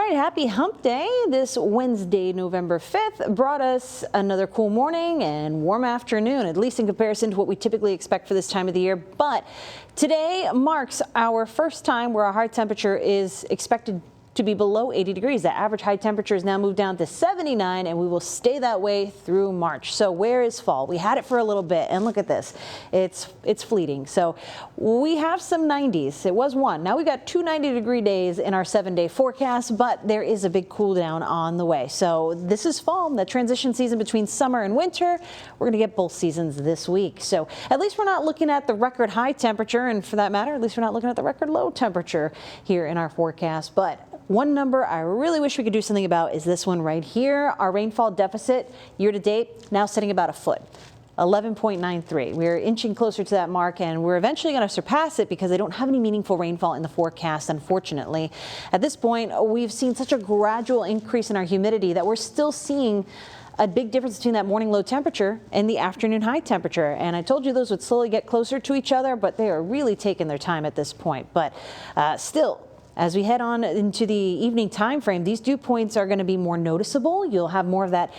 right, happy hump day. This Wednesday, November 5th, brought us another cool morning and warm afternoon, at least in comparison to what we typically expect for this time of the year. But today marks our first time where our high temperature is expected to be below 80 degrees. The average high temperature has now moved down to 79, and we will stay that way through March. So where is fall? We had it for a little bit, and look at this. It's fleeting. So we have some 90s. It was one. Now we got 2 90-degree days in our 7-day forecast, but there is a big cool down on the way. So this is fall, the transition season between summer and winter. We're going to get both seasons this week. So at least we're not looking at the record high temperature, and for that matter, at least we're not looking at the record low temperature here in our forecast. But one number I really wish we could do something about is this one right here. Our rainfall deficit year to date now sitting about a foot. 11.93. We're inching closer to that mark, and we're eventually going to surpass it because they don't have any meaningful rainfall in the forecast, unfortunately. At this point, we've seen such a gradual increase in our humidity that we're still seeing a big difference between that morning low temperature and the afternoon high temperature. And I told you those would slowly get closer to each other, but they are really taking their time at this point. But still, as we head on into the evening time frame, these dew points are going to be more noticeable. You'll have more of that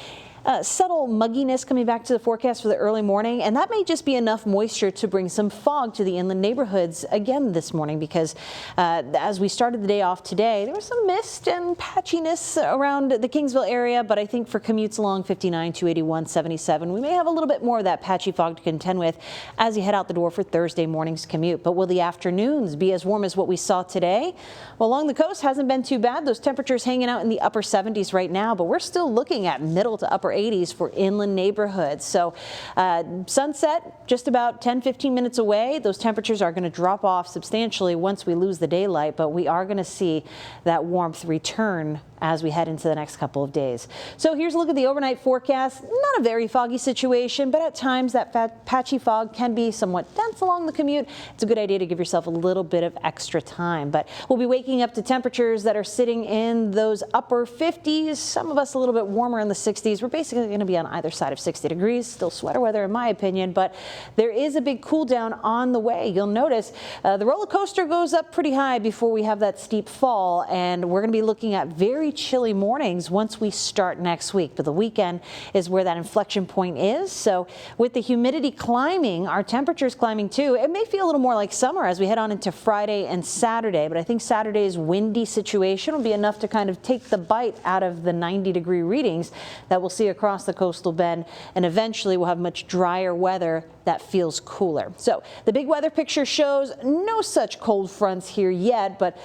subtle mugginess coming back to the forecast for the early morning, and that may just be enough moisture to bring some fog to the inland neighborhoods again this morning, because as we started the day off today, there was some mist and patchiness around the Kingsville area, but I think for commutes along 59, 281, 77, we may have a little bit more of that patchy fog to contend with as you head out the door for Thursday morning's commute. But will the afternoons be as warm as what we saw today? Well, along the coast hasn't been too bad. Those temperatures hanging out in the upper 70s right now, but we're still looking at middle to upper 80s for inland neighborhoods. So sunset just about 10-15 minutes away. Those temperatures are going to drop off substantially once we lose the daylight, but we are going to see that warmth return as we head into the next couple of days. So here's a look at the overnight forecast. Not a very foggy situation, but at times that patchy fog can be somewhat dense along the commute. It's a good idea to give yourself a little bit of extra time. But we'll be waking up to temperatures that are sitting in those upper 50s, some of us a little bit warmer in the 60s. We're basically going to be on either side of 60 degrees, still sweater weather in my opinion, but there is a big cool down on the way. You'll notice the roller coaster goes up pretty high before we have that steep fall, and we're going to be looking at very chilly mornings once we start next week. But the weekend is where that inflection point is. So with the humidity climbing, our temperatures climbing too, it may feel a little more like summer as we head on into Friday and Saturday. But I think Saturday's windy situation will be enough to kind of take the bite out of the 90-degree readings that we'll see across the coastal bend. And eventually we'll have much drier weather that feels cooler. So the big weather picture shows no such cold fronts here yet, but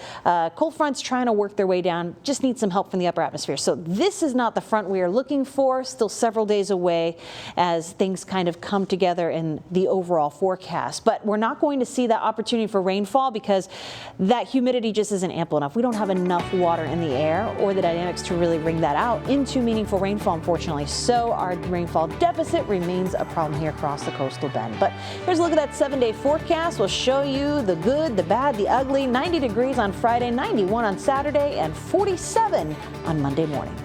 cold fronts trying to work their way down just need some help from the upper atmosphere. So this is not the front we are looking for, still several days away as things kind of come together in the overall forecast. But we're not going to see that opportunity for rainfall because that humidity just isn't ample enough. We don't have enough water in the air or the dynamics to really bring that out into meaningful rainfall, unfortunately. So our rainfall deficit remains a problem here across the coastal bend. But here's a look at that 7-day forecast. We'll show you the good, the bad, the ugly. 90 degrees on Friday, 91 on Saturday, and 47 on Monday morning.